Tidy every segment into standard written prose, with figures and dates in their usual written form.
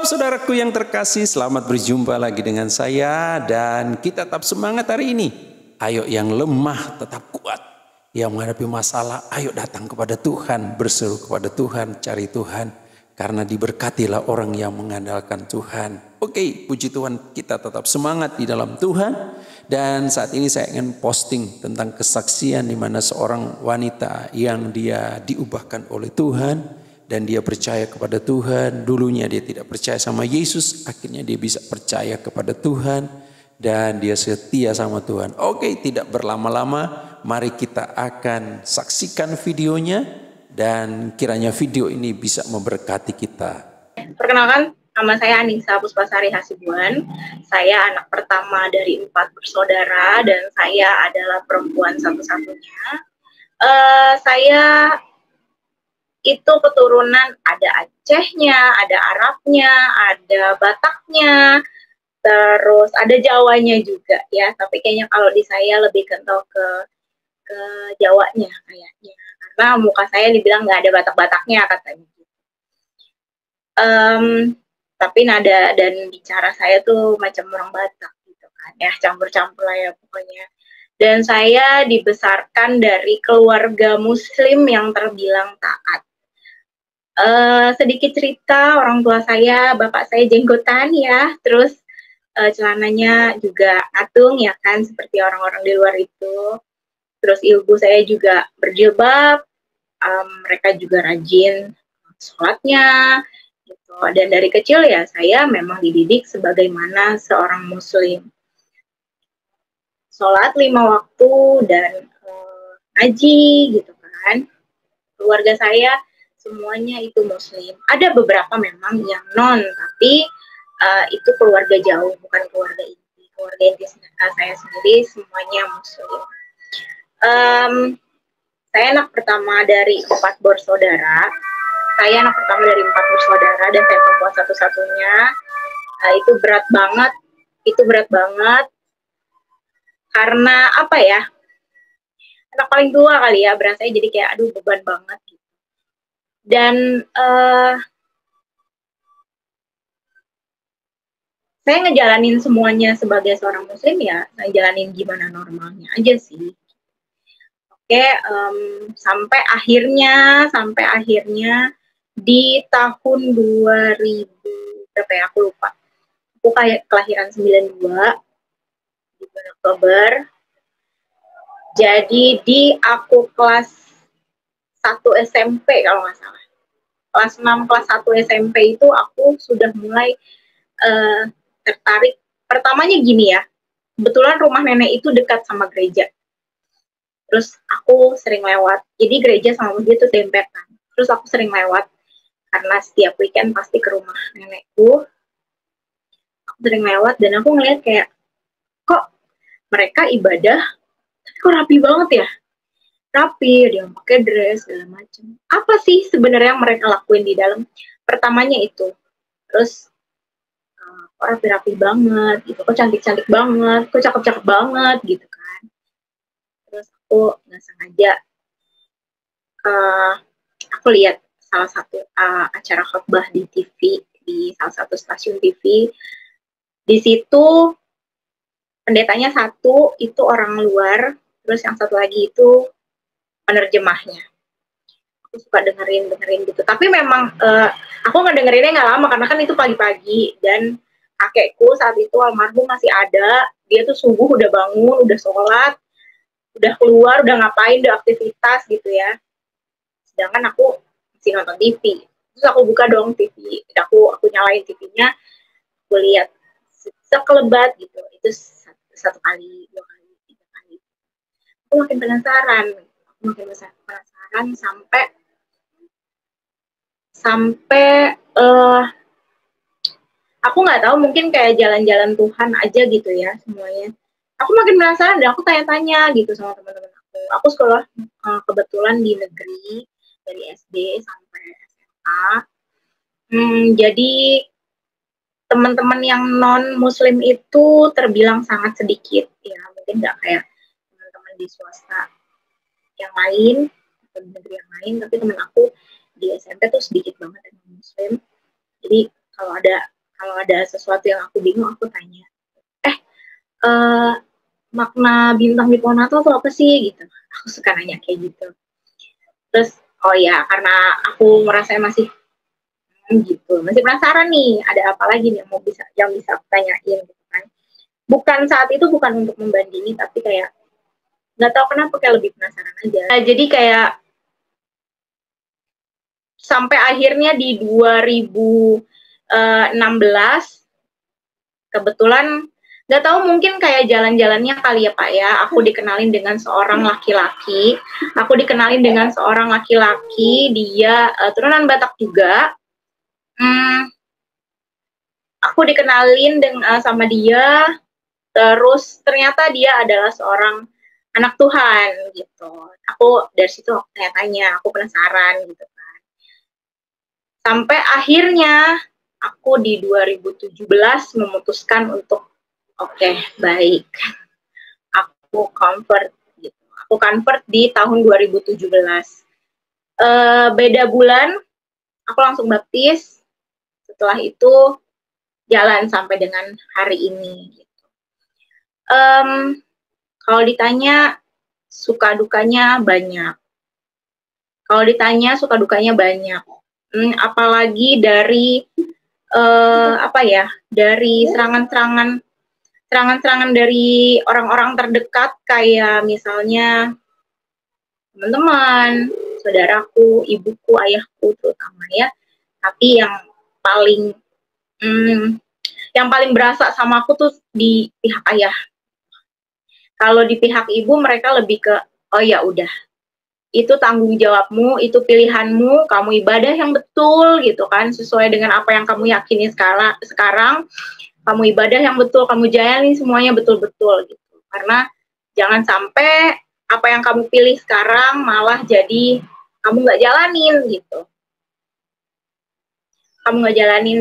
saudaraku yang terkasih, selamat berjumpa lagi dengan saya dan kita tetap semangat hari ini. Ayo yang lemah tetap kuat, yang menghadapi masalah ayo datang kepada Tuhan, berseru kepada Tuhan, cari Tuhan. Karena diberkatilah orang yang mengandalkan Tuhan. Oke, puji Tuhan, kita tetap semangat di dalam Tuhan. Dan saat ini saya ingin posting tentang kesaksian di mana seorang wanita yang dia diubahkan oleh Tuhan. Dan dia percaya kepada Tuhan. Dulunya dia tidak percaya sama Yesus, akhirnya dia bisa percaya kepada Tuhan. Dan dia setia sama Tuhan. Oke, tidak berlama-lama, mari kita akan saksikan videonya. Dan kiranya video ini bisa memberkati kita. Perkenalkan, nama saya Anissa Puspasari Hasibuan. Saya anak pertama dari 4 bersaudara dan saya adalah perempuan satu-satunya. Saya itu keturunan ada Acehnya, ada Arabnya, ada Bataknya, terus ada Jawanya juga ya. Tapi kayaknya kalau di saya lebih kental ke Jawanya kayaknya. Karena muka saya dibilang nggak ada Batak-Bataknya katanya. Tapi nada dan bicara saya tuh macam orang Batak gitu kan ya, campur-campur lah ya pokoknya. Dan saya dibesarkan dari keluarga Muslim yang terbilang taat. Sedikit cerita, orang tua saya, bapak saya jenggotan ya, terus celananya juga atung ya kan, seperti orang-orang di luar itu. Terus ibu saya juga berjilbab, mereka juga rajin sholatnya, gitu. Dan dari kecil ya saya memang dididik sebagaimana seorang Muslim. Sholat 5 waktu dan ngaji gitu kan. Keluarga saya semuanya itu Muslim. Ada beberapa memang yang non, tapi itu keluarga jauh, bukan keluarga inti. Keluarga inti saya sendiri semuanya Muslim. Saya anak pertama dari 4 bersaudara. Saya anak pertama dari 4 bersaudara dan saya perempuan satu-satunya. Itu berat banget. Itu berat banget. Karena apa ya? Anak paling tua kali ya, berasa jadi kayak aduh beban banget gitu. Dan saya ngejalanin semuanya sebagai seorang Muslim ya, ngejalanin gimana normalnya aja sih. Oke, sampai akhirnya di tahun 2000 berapa ya, aku lupa. Aku kayak kelahiran 92 di bulan Oktober. Jadi di aku kelas 1 SMP kalau nggak salah. Kelas 6, kelas 1 SMP itu aku sudah mulai tertarik. Pertamanya gini ya, kebetulan rumah nenek itu dekat sama gereja. Terus aku sering lewat, jadi gereja sama masjid itu dempetan. Terus aku sering lewat, karena setiap weekend pasti ke rumah nenekku. Aku sering lewat dan aku ngeliat kayak, kok mereka ibadah, tapi kok rapi banget ya? Rapi, ada yang pakai dress, segala macam. Apa sih sebenarnya yang mereka lakuin di dalam? Pertamanya itu. Terus kok rapi-rapi banget gitu, kok cantik-cantik banget, kok cakep-cakep banget gitu kan. Terus aku nggak sengaja aku lihat salah satu acara khotbah di TV, di salah satu stasiun TV. Di situ pendetanya satu itu orang luar, terus yang satu lagi itu penerjemahnya. Aku suka dengerin gitu, tapi memang aku ngedengerinnya nggak lama karena kan itu pagi-pagi dan kakekku saat itu almarhum masih ada. Dia tuh subuh udah bangun, udah sholat, udah keluar, udah ngapain, udah aktivitas gitu ya. Sedangkan aku masih nonton TV. Terus aku buka dong TV, aku nyalain TV-nya, aku lihat sekelebat gitu. Itu satu kali, 2 kali, 3 kali. Aku makin penasaran sampai aku nggak tahu, mungkin kayak jalan-jalan Tuhan aja gitu ya semuanya. Aku makin penasaran dan aku tanya-tanya gitu sama teman-teman aku. Aku sekolah kebetulan di negeri dari SD sampai SMA. Jadi teman-teman yang non Muslim itu terbilang sangat sedikit ya, mungkin nggak kayak teman-teman di swasta yang lain atau di negeri yang lain, tapi teman aku di SMP tuh sedikit banget yang non Muslim. Jadi kalau ada Kalau ada sesuatu yang aku bingung, aku tanya, eh, makna bintang di pohon Natal itu apa sih gitu. Aku suka nanya kayak gitu. Terus oh ya, karena aku merasa masih gitu, masih penasaran nih, ada apa lagi nih yang bisa aku tanyain gitu kan. Bukan saat itu bukan untuk membandingi, tapi kayak nggak tahu kenapa kayak lebih penasaran aja. Nah, jadi kayak sampai akhirnya di 2016 kebetulan nggak tahu, mungkin kayak jalan-jalannya kali ya Pak ya, aku dikenalin dengan seorang laki-laki, dia turunan Batak juga. Aku dikenalin sama dia, terus ternyata dia adalah seorang anak Tuhan gitu. Aku dari situ tanya-tanya, aku penasaran gitu kan. Sampai akhirnya aku di 2017 memutuskan untuk oke, baik. Aku convert gitu. Aku convert di tahun 2017. Beda bulan aku langsung baptis. Setelah itu jalan sampai dengan hari ini gitu. Kalau ditanya suka dukanya banyak. Apalagi dari dari serangan dari orang-orang terdekat, kayak misalnya teman-teman, saudaraku, ibuku, ayahku terutama ya. Tapi yang paling berasa sama aku tuh di pihak ayah. Kalau di pihak ibu mereka lebih ke oh ya udah, itu tanggung jawabmu, itu pilihanmu, kamu ibadah yang betul gitu kan, sesuai dengan apa yang kamu yakini sekarang, kamu ibadah yang betul, kamu jalani semuanya betul-betul gitu. Karena jangan sampai apa yang kamu pilih sekarang malah jadi kamu nggak jalanin gitu.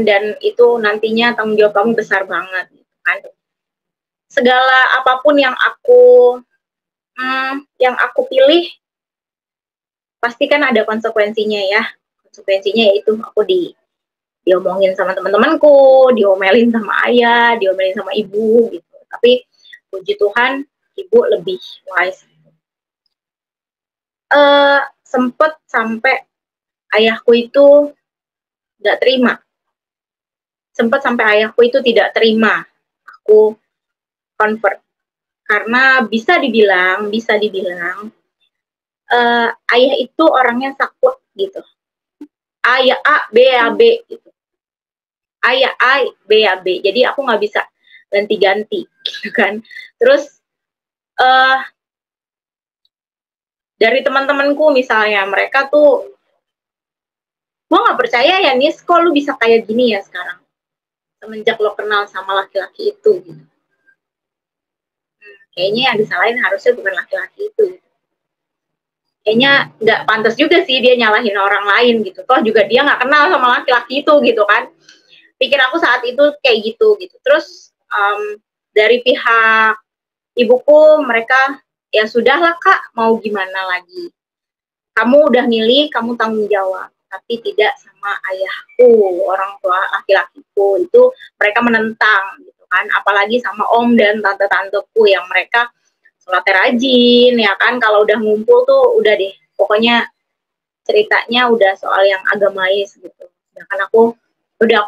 Dan itu nantinya tanggung jawab kamu besar banget gitu kan. Segala apapun yang aku pilih pasti kan ada konsekuensinya ya. Konsekuensinya yaitu aku diomongin sama teman-temanku, diomelin sama ayah, diomelin sama ibu gitu. Tapi puji Tuhan, ibu lebih wise. Sempet sampai ayahku itu nggak terima. Tidak terima aku convert. Karena bisa dibilang ayah itu orangnya saklek gitu. Ayah A, B, A, B gitu. Ayah A, B, A, B. Jadi aku nggak bisa ganti-ganti gitu kan. Terus dari teman-temanku misalnya, mereka tuh, gue nggak percaya ya Nis, kok lu bisa kayak gini ya sekarang semenjak lo kenal sama laki-laki itu gitu. Kayaknya yang disalahin harusnya bukan laki-laki itu gitu. Kayaknya nggak pantas juga sih dia nyalahin orang lain gitu, toh juga dia nggak kenal sama laki-laki itu gitu kan. Pikir aku saat itu kayak gitu. Terus dari pihak ibuku, mereka ya sudahlah Kak, mau gimana lagi, kamu udah milih, kamu tanggung jawab. Tapi tidak sama ayahku, orang tua laki-lakiku itu mereka menentang gitu kan, apalagi sama om dan tante-tanteku yang mereka sholatnya rajin ya kan, kalau udah ngumpul tuh udah deh pokoknya ceritanya udah soal yang agamais gitu. Sedangkan aku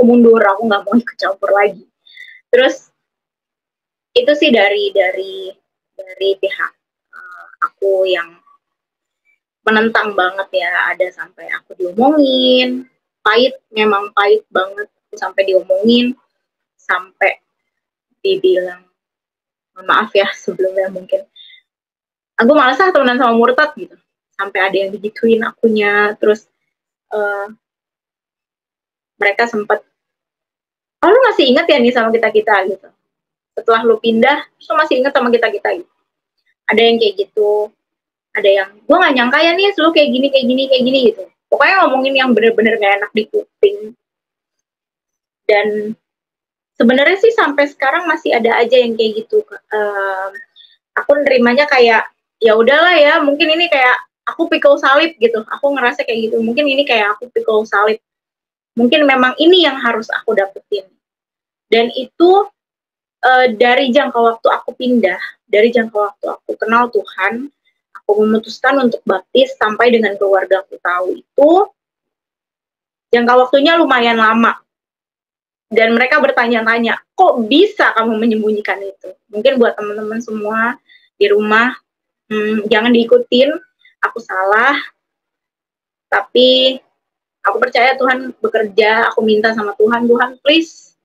mundur, aku nggak mau ikut campur lagi. Terus itu sih dari pihak aku yang menentang banget ya, ada sampai aku diomongin, memang pahit banget, sampai diomongin, sampai dibilang, maaf ya sebelumnya mungkin, aku malas temenan sama murtad gitu, sampai ada yang digituin akunya. Terus mereka sempat, oh lu masih inget ya nih sama kita gitu, setelah lu pindah lu masih inget sama kita gitu. Ada yang kayak gitu, ada yang gue nggak nyangka ya nih lu kayak gini gitu. Pokoknya ngomongin yang bener-bener gak enak di kuping. Dan sebenarnya sih sampai sekarang masih ada aja yang kayak gitu. Aku nerimanya kayak ya udahlah ya, mungkin ini kayak aku pikul salib gitu. Aku ngerasa kayak gitu, mungkin ini kayak aku pikul salib. Mungkin memang ini yang harus aku dapetin. Dan itu dari jangka waktu aku pindah, dari jangka waktu aku kenal Tuhan, aku memutuskan untuk baptis sampai dengan keluarga aku tahu itu, jangka waktunya lumayan lama. Dan mereka bertanya-tanya, kok bisa kamu menyembunyikan itu? Mungkin buat teman-teman semua di rumah, jangan diikutin, aku salah, tapi aku percaya Tuhan bekerja, aku minta sama Tuhan, Tuhan please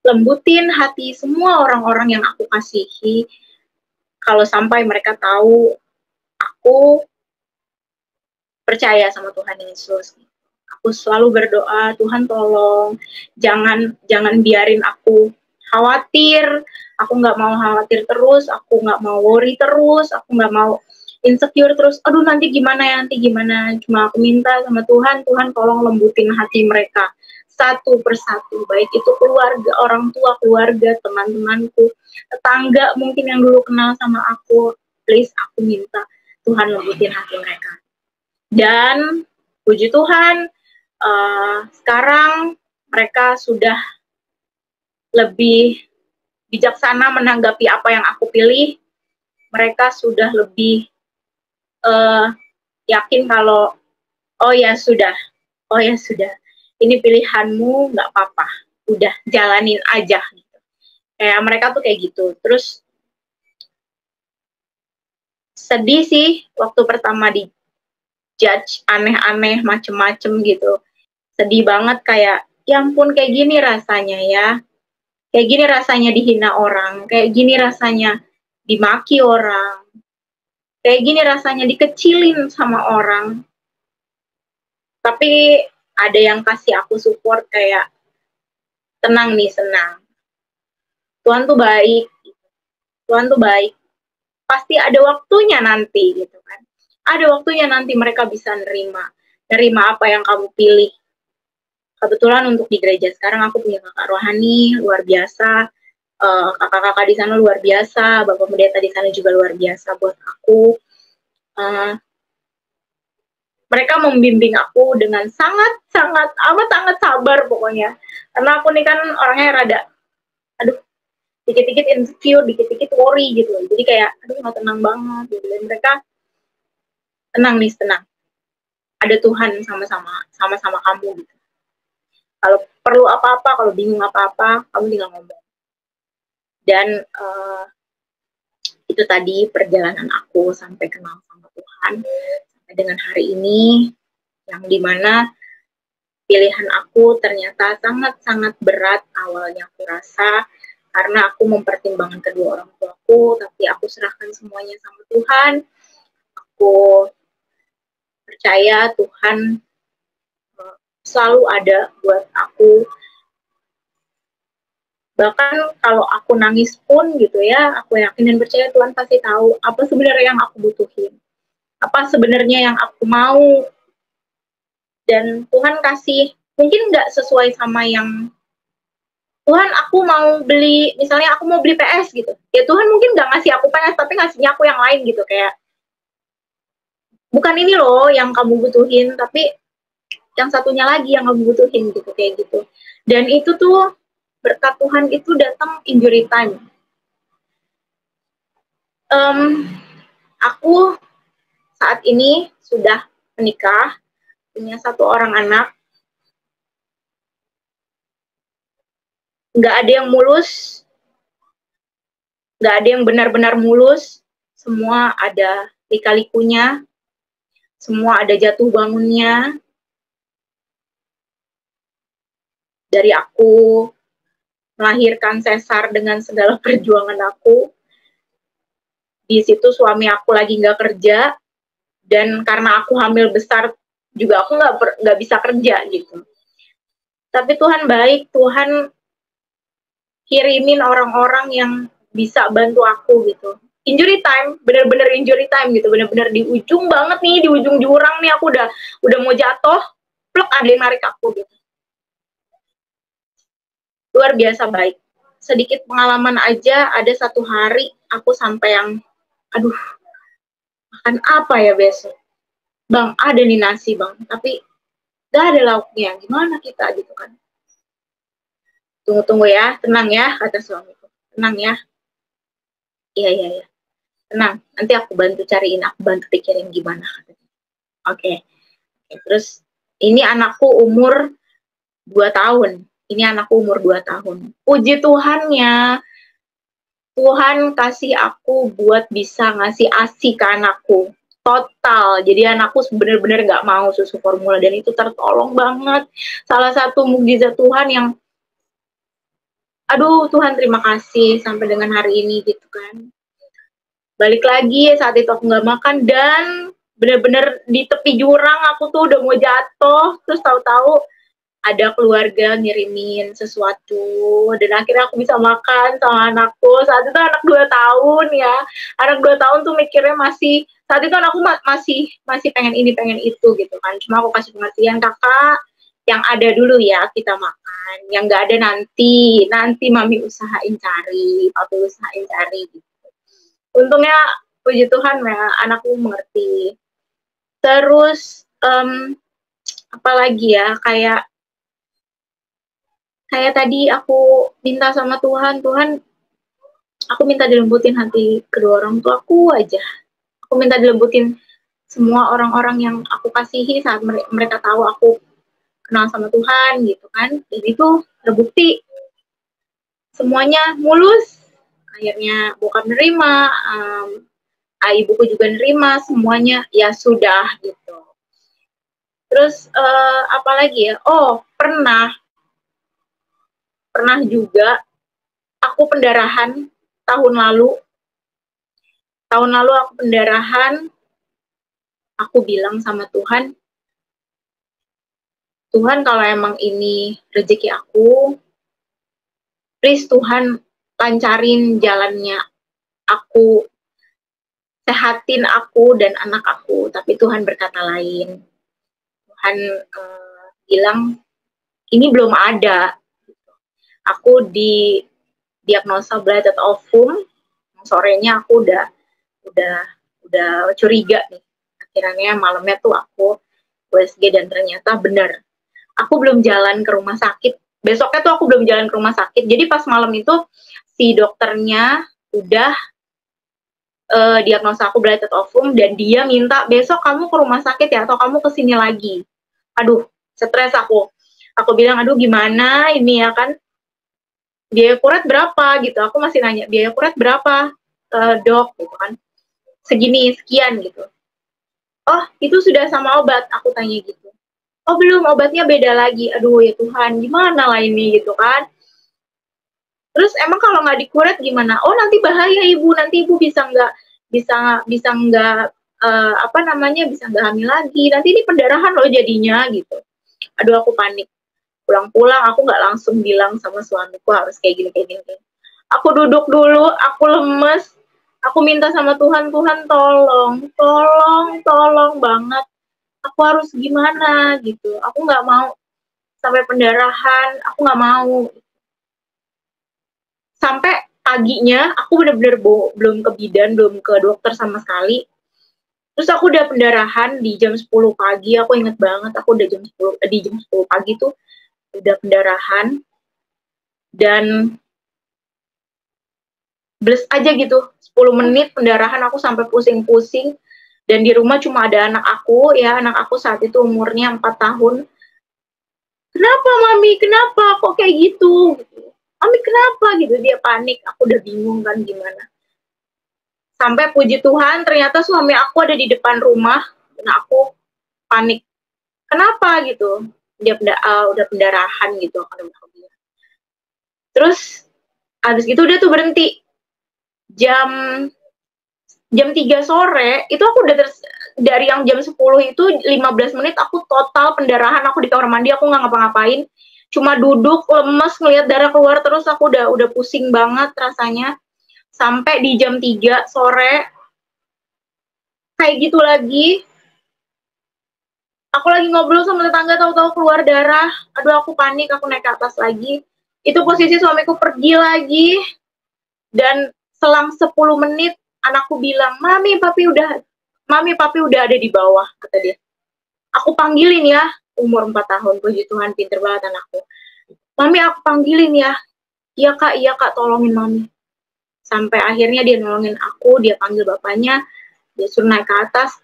lembutin hati semua orang-orang yang aku kasihi, kalau sampai mereka tahu aku percaya sama Tuhan Yesus. Aku selalu berdoa, Tuhan tolong, jangan biarin aku khawatir, aku nggak mau khawatir terus, aku nggak mau worry terus, aku nggak mau insecure terus, aduh nanti gimana, cuma aku minta sama Tuhan, Tuhan tolong lembutin hati mereka, satu persatu, baik itu keluarga, orang tua, keluarga, teman-temanku, tetangga mungkin yang dulu kenal sama aku, please aku minta Tuhan lembutin hati mereka. Dan puji Tuhan, sekarang mereka sudah lebih bijaksana menanggapi apa yang aku pilih. Mereka sudah lebih yakin kalau oh ya sudah, ini pilihanmu, nggak apa-apa, udah jalanin aja. Gitu. Kayak mereka tuh kayak gitu. Terus sedih sih waktu pertama di judge aneh-aneh macem-macem gitu. Sedih banget kayak ya ampun kayak gini rasanya ya. Kayak gini rasanya dihina orang, kayak gini rasanya dimaki orang. Kayak gini rasanya dikecilin sama orang. Tapi ada yang kasih aku support kayak tenang nih, senang. Tuhan tuh baik. Tuhan tuh baik. Pasti ada waktunya nanti gitu kan. Ada waktunya nanti mereka bisa nerima apa yang kamu pilih. Kebetulan untuk di gereja sekarang aku punya kakak rohani luar biasa, kakak-kakak di sana luar biasa, bapak pendeta di sana juga luar biasa buat aku. Mereka membimbing aku dengan sangat sabar pokoknya. Karena aku nih kan orangnya rada, aduh, dikit-dikit insecure, dikit-dikit worry gitu. Jadi kayak, aduh nggak tenang banget gitu. Dan mereka tenang nih, tenang. Ada Tuhan sama-sama kamu gitu. Kalau perlu apa-apa, kalau bingung apa-apa, kamu tinggal ngomong. Dan itu tadi perjalanan aku sampai kenal sama Tuhan sampai dengan hari ini, yang dimana pilihan aku ternyata sangat-sangat berat awalnya aku rasa, karena aku mempertimbangkan kedua orang tuaku, tapi aku serahkan semuanya sama Tuhan. Aku percaya Tuhan selalu ada buat aku. Bahkan kalau aku nangis pun gitu ya, aku yakin dan percaya Tuhan pasti tahu apa sebenarnya yang aku butuhin, apa sebenarnya yang aku mau. Dan Tuhan kasih, mungkin nggak sesuai sama yang Tuhan aku mau beli, misalnya aku mau beli PS gitu, ya Tuhan mungkin nggak ngasih aku PS, tapi ngasihnya aku yang lain gitu, kayak bukan ini loh yang kamu butuhin, tapi yang satunya lagi yang kamu butuhin gitu, kayak gitu. Dan itu tuh berkat Tuhan itu datang injury time. Aku saat ini sudah menikah, punya 1 orang anak, nggak ada yang mulus, nggak ada yang benar-benar mulus, semua ada lika-likunya, semua ada jatuh bangunnya. Dari aku melahirkan sesar dengan segala perjuangan aku, di situ suami aku lagi nggak kerja, dan karena aku hamil besar juga aku nggak bisa kerja gitu. Tapi Tuhan baik, Tuhan kirimin orang-orang yang bisa bantu aku gitu. Injury time, bener-bener injury time gitu, bener-bener di ujung banget nih, di ujung jurang nih aku udah mau jatuh, plek ada yang narik aku gitu. Luar biasa baik. Sedikit pengalaman aja, ada 1 hari aku sampai yang, aduh, makan apa ya besok? Bang, ada nih nasi bang, tapi gak ada lauknya, gimana kita gitu kan. Tunggu ya, tenang ya, kata suamiku. Tenang ya. Iya. Tenang, nanti aku bantu cariin, aku bantu pikirin gimana. Oke. Terus ini anakku umur 2 tahun. Ini anakku umur 2 tahun. Puji Tuhannya, Tuhan kasih aku buat bisa ngasih ASI ke anakku. Total. Jadi anakku bener-bener gak mau susu formula dan itu tertolong banget. Salah satu mukjizat Tuhan yang aduh Tuhan terima kasih sampai dengan hari ini gitu kan. Balik lagi saat itu aku gak makan dan bener-bener di tepi jurang aku tuh udah mau jatuh. Terus tahu-tahu ada keluarga ngirimin sesuatu dan akhirnya aku bisa makan sama anakku. Saat itu anak 2 tahun ya. Anak 2 tahun tuh mikirnya masih, saat itu anakku masih pengen ini, pengen itu gitu kan. Cuma aku kasih pengertian, kakak, yang ada dulu ya kita makan. Yang nggak ada nanti mami usahain cari, papi usahain cari gitu. Untungnya puji Tuhan ya, anakku mengerti. Terus apalagi ya, kayak tadi aku minta sama Tuhan, aku minta dilembutin hati kedua orang tua aku aja. Aku minta dilembutin semua orang-orang yang aku kasihi saat mereka tahu aku kenal sama Tuhan gitu kan. Dan itu terbukti semuanya mulus. Akhirnya bokap nerima, ibuku juga nerima, semuanya ya sudah gitu. Terus apalagi ya? Oh, pernah juga aku pendarahan tahun lalu aku pendarahan, aku bilang sama Tuhan kalau emang ini rezeki aku, please Tuhan lancarin jalannya, aku sehatin aku dan anak aku. Tapi Tuhan berkata lain. Tuhan bilang ini belum ada. Aku di diagnosa blighted ovum, sorenya aku udah curiga nih. Akhirnya malamnya tuh aku USG dan ternyata benar. Aku belum jalan ke rumah sakit. Besoknya tuh aku belum jalan ke rumah sakit. Jadi pas malam itu si dokternya udah diagnosa aku blighted ovum dan dia minta besok kamu ke rumah sakit ya atau kamu kesini lagi. Aduh, stres aku. Aku bilang aduh gimana ini ya kan. Biaya kuret berapa gitu. Aku masih nanya biaya kuret berapa dok gitu kan. Segini sekian gitu. Oh itu sudah sama obat, aku tanya gitu. Oh belum, obatnya beda lagi. Aduh ya Tuhan, gimana lah ini gitu kan. Terus emang kalau nggak dikuret gimana? Oh nanti bahaya ibu, nanti ibu bisa nggak bisa nggak bisa nggak hamil lagi. Nanti ini pendarahan loh jadinya gitu. Aduh aku panik. Pulang-pulang aku nggak langsung bilang sama suamiku harus kayak gini. Aku duduk dulu, aku lemes. Aku minta sama Tuhan, Tuhan tolong banget. Aku harus gimana gitu. Aku nggak mau sampai pendarahan, aku nggak mau. Sampai paginya aku bener-bener belum ke bidan, belum ke dokter sama sekali. Terus aku udah pendarahan di jam 10 pagi, aku inget banget aku udah di jam 10 pagi tuh udah pendarahan dan bles aja gitu, 10 menit pendarahan aku sampai pusing-pusing dan di rumah cuma ada anak aku saat itu umurnya 4 tahun. Kenapa mami, kenapa kok kayak gitu? Mami kenapa gitu, dia panik, aku udah bingung kan gimana. Sampai puji Tuhan ternyata suami aku ada di depan rumah dan aku panik. Kenapa gitu? Dia udah pendarahan gitu kan. Terus habis gitu dia tuh berhenti. Jam 3 sore itu aku udah dari yang jam 10 itu 15 menit aku total pendarahan, aku di kamar mandi, aku nggak ngapa-ngapain. Cuma duduk lemes ngelihat darah keluar terus, aku udah pusing banget rasanya. Sampai di jam 3 sore kayak gitu lagi. Aku lagi ngobrol sama tetangga tahu-tahu keluar darah. Aduh aku panik, aku naik ke atas lagi. Itu posisi suamiku pergi lagi. Dan selang 10 menit anakku bilang, "Mami, papi udah ada di bawah," kata dia. Aku panggilin ya, umur 4 tahun, puji Tuhan pinter banget anakku. Mami aku panggilin ya. Iya kak, tolongin mami. Sampai akhirnya dia nolongin aku, dia panggil bapaknya, dia suruh naik ke atas.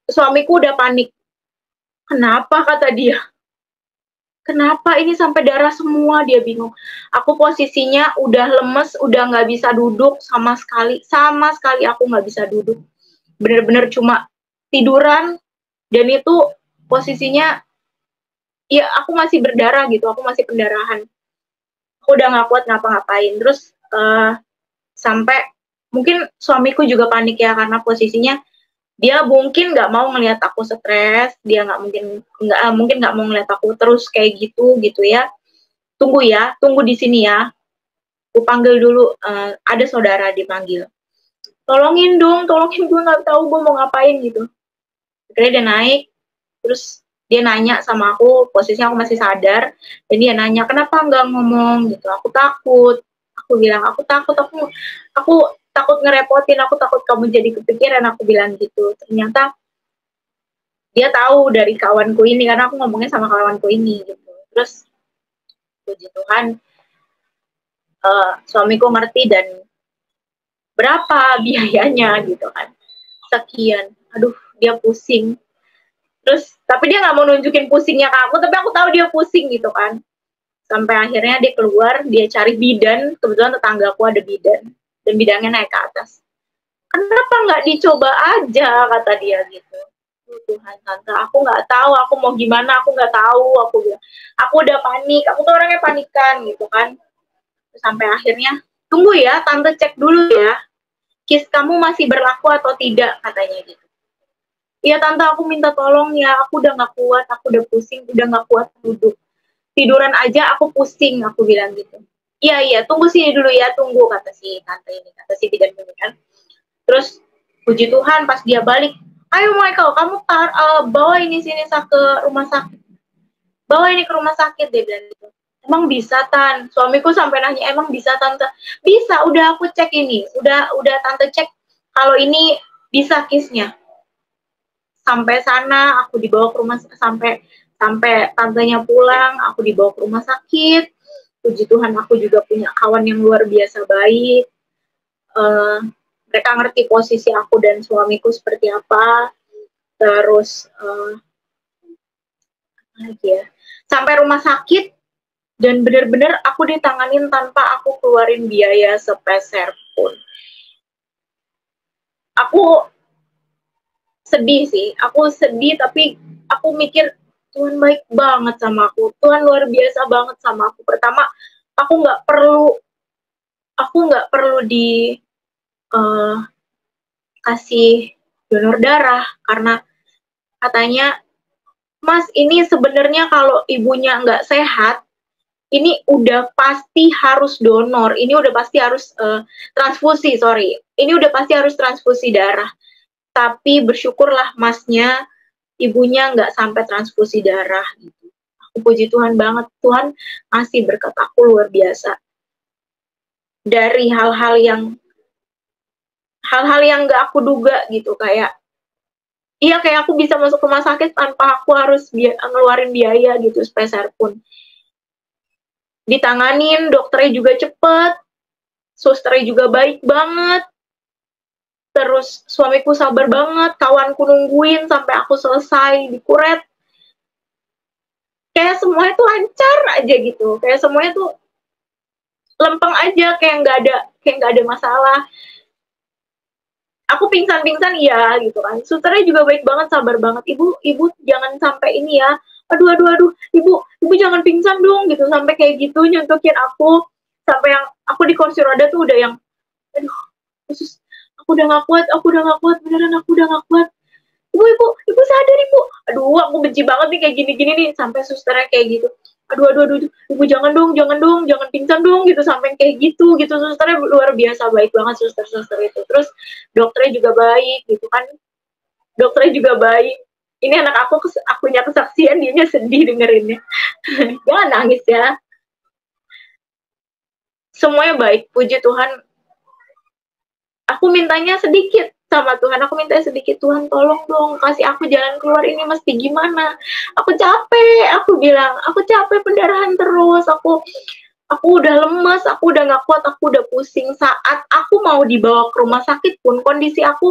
Suamiku udah panik. Kenapa, kata dia. Kenapa ini sampai darah semua, dia bingung. Aku posisinya udah lemes, udah nggak bisa duduk sama sekali aku nggak bisa duduk. Bener-bener cuma tiduran, dan itu posisinya, ya aku masih berdarah gitu, aku masih pendarahan. Aku udah nggak kuat ngapa-ngapain. Terus sampai mungkin suamiku juga panik ya, karena posisinya dia mungkin nggak mau ngelihat aku stres, dia mungkin nggak mau ngelihat aku terus kayak gitu ya. Tunggu di sini ya. Aku panggil dulu, ada saudara dipanggil. Tolongin dong, gue nggak tahu gue mau ngapain gitu. Akhirnya dia naik, terus dia nanya sama aku, posisinya aku masih sadar, dan dia nanya kenapa nggak ngomong gitu. Aku takut. Aku bilang aku takut ngerepotin, aku takut kamu jadi kepikiran, aku bilang gitu. Ternyata dia tahu dari kawanku ini, karena aku ngomongnya sama kawanku ini gitu. Terus puji Tuhan, suamiku ngerti dan berapa biayanya gitu kan, sekian. Aduh, dia pusing. Terus tapi dia nggak mau nunjukin pusingnya ke aku, tapi aku tahu dia pusing gitu kan. Sampai akhirnya dia keluar, dia cari bidan. Kebetulan tetanggaku ada bidan, dan bidannya naik ke atas. Kenapa nggak dicoba aja, kata dia gitu. Tuhan, tante, aku nggak tahu, aku mau gimana, aku nggak tahu. Aku bilang, aku udah panik, aku tuh orangnya panikan gitu kan. Sampai akhirnya, tunggu ya, tante cek dulu ya, kis kamu masih berlaku atau tidak, katanya gitu. Iya tante, aku minta tolong ya, aku udah nggak kuat, aku udah pusing, udah nggak kuat duduk. Tiduran aja aku pusing, aku bilang gitu. Iya, tunggu sini dulu ya, tunggu, kata si tante ini, kata si bidan ini kan. Terus puji Tuhan pas dia balik, ayo Michael, kamu bawa ini sini ke rumah sakit. Bawa ini ke rumah sakit, dia bilang gitu. Emang bisa, Tan? Suamiku sampai nanya, emang bisa, Tante? Bisa, udah aku cek ini. Udah Tante cek kalau ini bisa kisnya. Sampai sana, aku dibawa ke rumah, sampai tantenya pulang, aku dibawa ke rumah sakit. Puji Tuhan, aku juga punya kawan yang luar biasa baik. Mereka ngerti posisi aku dan suamiku seperti apa. Terus lagi ya, sampai rumah sakit, dan bener-bener aku ditanganin tanpa aku keluarin biaya sepeser pun. Aku sedih tapi aku mikir Tuhan baik banget sama aku, Tuhan luar biasa banget sama aku. Pertama, aku nggak perlu di kasih donor darah, karena katanya, Mas, ini sebenarnya kalau ibunya nggak sehat, ini udah pasti harus donor, ini udah pasti harus transfusi, ini udah pasti harus transfusi darah. Tapi bersyukurlah masnya, ibunya nggak sampai transfusi darah gitu. Aku puji Tuhan banget, Tuhan ngasih berkat aku luar biasa. Dari hal-hal yang nggak aku duga gitu, kayak aku bisa masuk rumah sakit tanpa aku harus ngeluarin biaya gitu sepeser pun. Ditanganin, dokternya juga cepet, susternya juga baik banget. Terus suamiku sabar banget, kawanku nungguin sampai aku selesai dikuret. Kayak semuanya tuh lancar aja gitu, kayak semuanya tuh lempeng aja, kayak nggak ada masalah. Aku pingsan iya gitu kan. Susternya juga baik banget, sabar banget. Ibu jangan sampai ini ya. Aduh, ibu jangan pingsan dong gitu, sampai kayak gitu nyuntukin aku. Sampai yang aku di kursi roda tuh udah yang, aduh, Yesus, aku udah gak kuat, beneran aku udah gak kuat. Ibu sadar, ibu. Aduh, aku benci banget nih kayak gini-gini nih, sampai susternya kayak gitu. Aduh, ibu jangan dong, jangan pingsan dong gitu, sampai kayak gitu. Susternya luar biasa baik banget, suster itu. Terus dokternya juga baik gitu kan. Dokternya juga baik. Ini anak akunya kesaksian, dianya sedih dengerinnya. Jangan nangis ya. Semuanya baik, puji Tuhan. Aku mintanya sedikit sama Tuhan, aku minta sedikit, Tuhan tolong dong kasih aku jalan keluar, ini mesti gimana, aku capek, aku bilang aku capek pendarahan terus, aku udah lemes, aku udah nggak kuat, aku udah pusing. Saat aku mau dibawa ke rumah sakit pun kondisi aku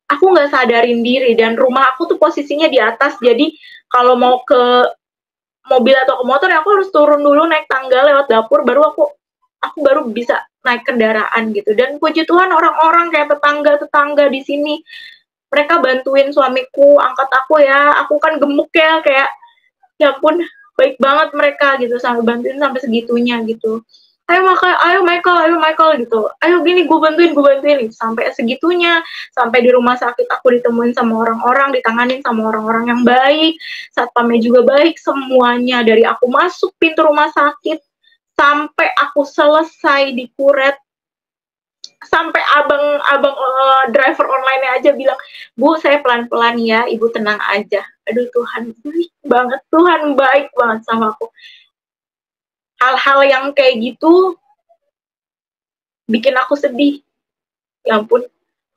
nggak sadarin diri, dan rumah aku tuh posisinya di atas, jadi kalau mau ke mobil atau ke motor ya aku harus turun dulu naik tangga lewat dapur, baru aku baru bisa naik kendaraan gitu. Dan puji Tuhan orang-orang kayak tetangga di sini, mereka bantuin suamiku angkat aku ya, aku kan gemuk ya, kayak ya ampun baik banget mereka gitu, sampai bantuin sampai segitunya gitu. Ayo Michael gitu, ayo gini gue bantuin sampai segitunya. Sampai di rumah sakit aku ditemuin sama orang-orang, ditanganin sama orang-orang yang baik, satpamnya juga baik, semuanya dari aku masuk pintu rumah sakit sampai aku selesai di kuret, sampai abang driver online-nya aja bilang, Bu saya pelan-pelan ya, Ibu tenang aja. Aduh Tuhan baik banget, Tuhan baik banget sama aku. Hal-hal yang kayak gitu bikin aku sedih. Ya ampun,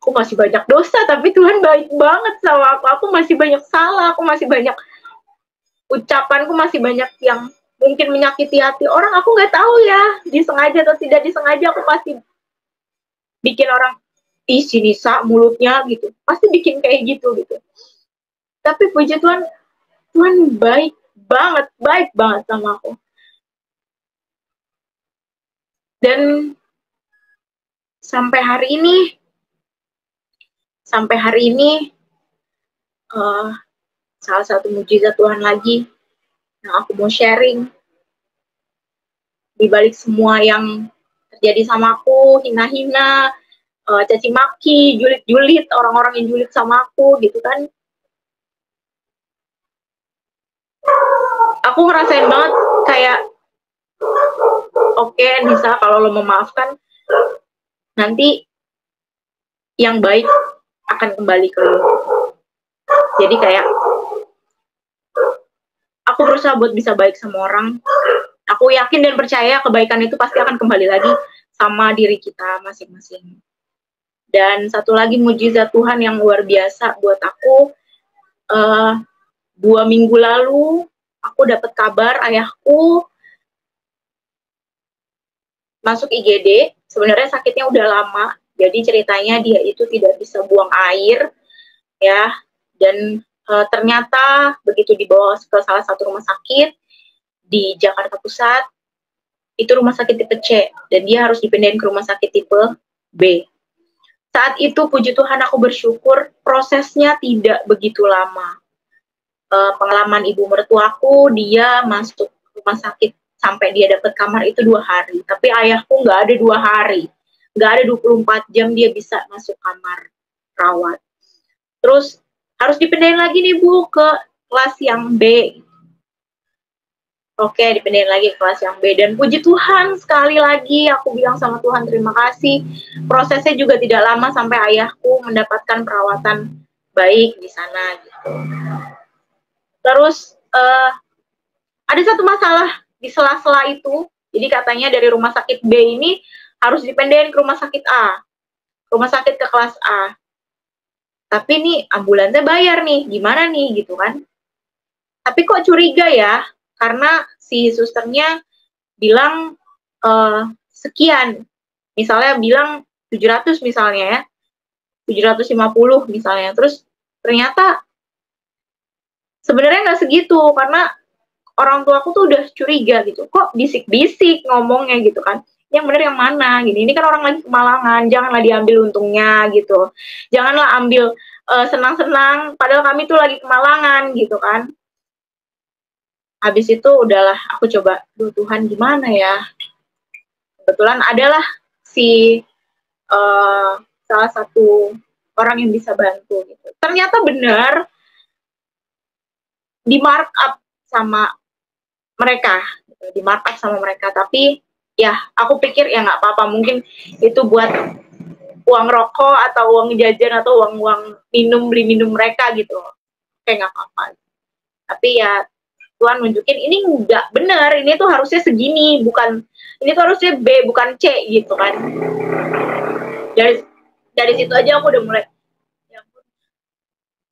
aku masih banyak dosa, tapi Tuhan baik banget sama aku. Aku masih banyak salah, aku masih banyak ucapanku, masih banyak yang mungkin menyakiti hati orang. Aku nggak tahu ya, disengaja atau tidak disengaja, aku pasti bikin orang, ih si Nisa mulutnya gitu, pasti bikin kayak gitu. Tapi puji Tuhan, Tuhan baik banget sama aku. Dan sampai hari ini salah satu mujizat Tuhan lagi yang aku mau sharing, di balik semua yang terjadi sama aku, hina-hina, caci maki, julid-julid, orang-orang yang julid sama aku gitu kan, aku ngerasain banget kayak, oke, Nisa, kalau lo memaafkan, nanti yang baik akan kembali ke lo. Jadi kayak aku berusaha buat bisa baik sama orang. Aku yakin dan percaya kebaikan itu pasti akan kembali lagi sama diri kita masing-masing. Dan satu lagi mujizat Tuhan yang luar biasa buat aku, 2 minggu lalu aku dapat kabar ayahku masuk IGD. Sebenarnya sakitnya udah lama, jadi ceritanya dia itu tidak bisa buang air ya, dan ternyata begitu dibawa ke salah satu rumah sakit di Jakarta Pusat, itu rumah sakit tipe C, dan dia harus dipindahin ke rumah sakit tipe B. Saat itu puji Tuhan aku bersyukur prosesnya tidak begitu lama. Pengalaman ibu mertuaku, dia masuk rumah sakit sampai dia dapat kamar itu 2 hari, tapi ayahku nggak ada 2 hari, nggak ada 24 jam dia bisa masuk kamar rawat. Terus harus dipindahin lagi nih Bu ke kelas yang B. Oke, dipindahin lagi ke kelas yang B, dan puji Tuhan sekali lagi aku bilang sama Tuhan terima kasih. Prosesnya juga tidak lama sampai ayahku mendapatkan perawatan baik di sana gitu. Terus ada satu masalah di sela-sela itu. Jadi katanya dari rumah sakit B ini harus dipindahin ke rumah sakit A, rumah sakit ke kelas A. Tapi nih ambulansnya bayar nih, gimana nih gitu kan. Tapi kok curiga ya, karena si susternya bilang sekian, misalnya bilang 700 misalnya ya, 750 misalnya, terus ternyata sebenarnya nggak segitu, karena orang tua aku tuh udah curiga gitu, kok bisik-bisik ngomongnya gitu kan, yang bener yang mana gini, ini kan orang lagi kemalangan, janganlah diambil untungnya gitu, janganlah ambil senang-senang, padahal kami tuh lagi kemalangan gitu kan. Habis itu udahlah aku coba, duh Tuhan gimana ya, kebetulan adalah si salah satu orang yang bisa bantu gitu. Ternyata benar di markup sama mereka, gitu. Di markup sama mereka, tapi ya aku pikir ya nggak apa-apa, mungkin itu buat uang rokok atau uang jajan atau uang beli minum mereka gitu, kayak nggak apa-apa. Tapi ya Tuhan nunjukin ini nggak benar, ini tuh harusnya segini, bukan, ini tuh harusnya B bukan C gitu kan. Dari situ aja aku udah mulai,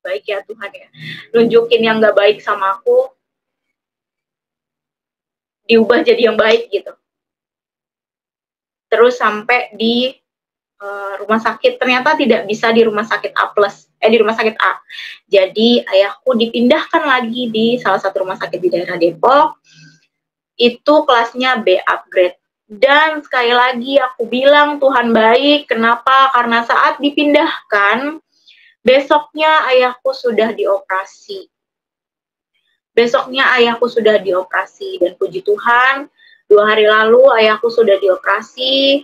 baik ya Tuhan ya. Nunjukin yang gak baik sama aku, diubah jadi yang baik gitu. Terus sampai di rumah sakit, ternyata tidak bisa di rumah sakit di rumah sakit A. Jadi ayahku dipindahkan lagi di salah satu rumah sakit di daerah Depok. Itu kelasnya B upgrade. Dan sekali lagi aku bilang Tuhan baik. Kenapa? Karena saat dipindahkan, besoknya ayahku sudah dioperasi. Dan puji Tuhan, 2 hari lalu ayahku sudah dioperasi,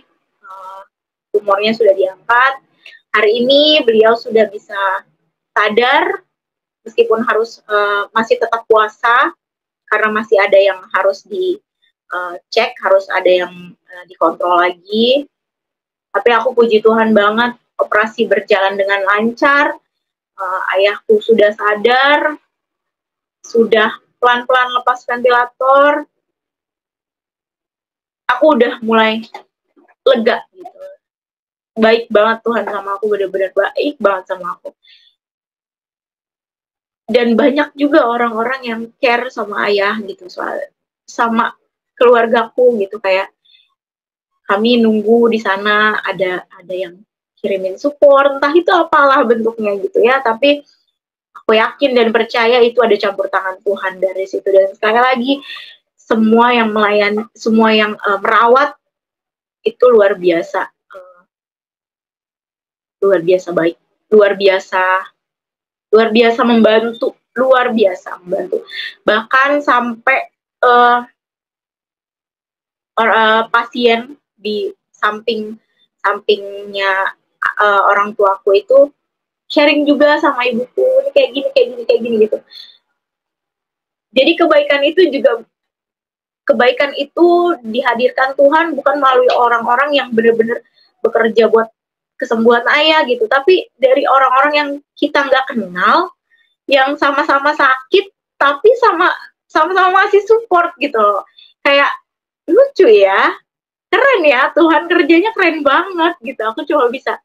tumornya sudah diangkat. Hari ini beliau sudah bisa sadar, meskipun harus masih tetap puasa, karena masih ada yang harus dicek, harus ada yang dikontrol lagi. Tapi aku puji Tuhan banget, operasi berjalan dengan lancar, ayahku sudah sadar, sudah pelan-pelan lepas ventilator, aku udah mulai lega gitu. Baik banget Tuhan sama aku, benar-benar baik banget sama aku. Dan banyak juga orang-orang yang care sama ayah gitu, sama keluargaku gitu, kayak kami nunggu di sana ada yang kirimin support, entah itu apalah bentuknya gitu ya, tapi aku yakin dan percaya itu ada campur tangan Tuhan dari situ. Dan sekali lagi, semua yang melayani, semua yang merawat itu luar biasa baik, luar biasa membantu, bahkan sampai pasien di sampingnya orang tuaku itu sharing juga sama ibuku, ini kayak gini gitu. Jadi kebaikan itu dihadirkan Tuhan bukan melalui orang-orang yang benar-benar bekerja buat kesembuhan ayah gitu, tapi dari orang-orang yang kita nggak kenal, yang sama-sama sakit tapi sama-sama masih support gitu loh. Kayak lucu ya, keren ya, Tuhan kerjanya keren banget gitu. Aku cuma bisa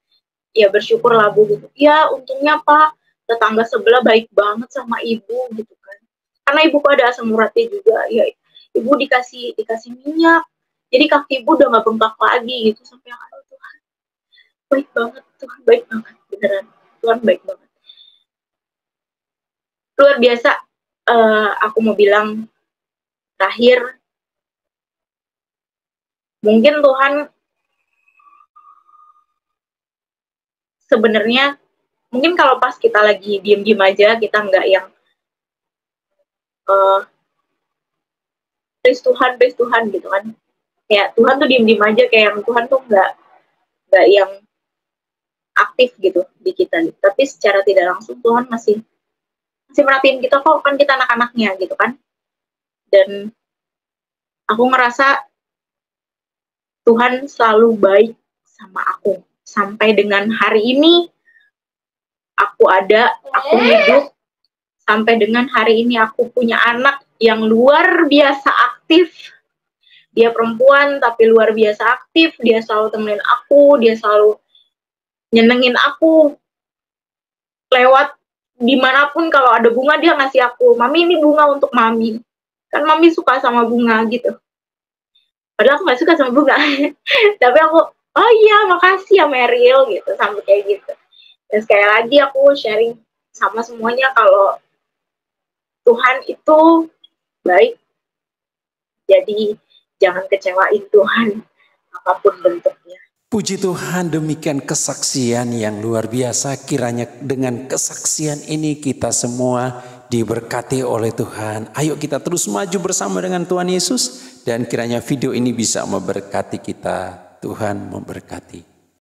ya bersyukur lah Bu gitu. Ya untungnya Pak, tetangga sebelah baik banget sama ibu gitu kan. Karena ibuku ada asam uratnya juga, ya ibu dikasih minyak, jadi kaki ibu udah nggak bengkak lagi gitu. Sampai yang aduh Tuhan baik banget, Tuhan baik banget, beneran Tuhan baik banget, luar biasa. Aku mau bilang terakhir, mungkin Tuhan sebenarnya, mungkin kalau pas kita lagi diem-diem aja, kita nggak yang praise Tuhan gitu kan, kayak Tuhan tuh diem-diem aja, kayak yang Tuhan tuh nggak yang aktif gitu di kita, tapi secara tidak langsung Tuhan masih merhatiin kita kok, kan kita anak-anaknya gitu kan. Dan aku ngerasa Tuhan selalu baik sama aku sampai dengan hari ini. Aku hidup, sampai dengan hari ini aku punya anak yang luar biasa aktif. Dia perempuan tapi luar biasa aktif, dia selalu temenin aku, dia selalu nyenengin aku. Lewat dimanapun kalau ada bunga dia ngasih aku, mami ini bunga untuk mami, kan mami suka sama bunga gitu. Padahal aku gak suka sama bunga tapi aku, oh iya makasih ya Meryl gitu, sampai kayak gitu. Dan sekali lagi aku sharing sama semuanya kalau Tuhan itu baik, jadi jangan kecewain Tuhan apapun bentuknya. Puji Tuhan, demikian kesaksian yang luar biasa. Kiranya dengan kesaksian ini kita semua diberkati oleh Tuhan. Ayo kita terus maju bersama dengan Tuhan Yesus, dan kiranya video ini bisa memberkati kita. Tuhan memberkati.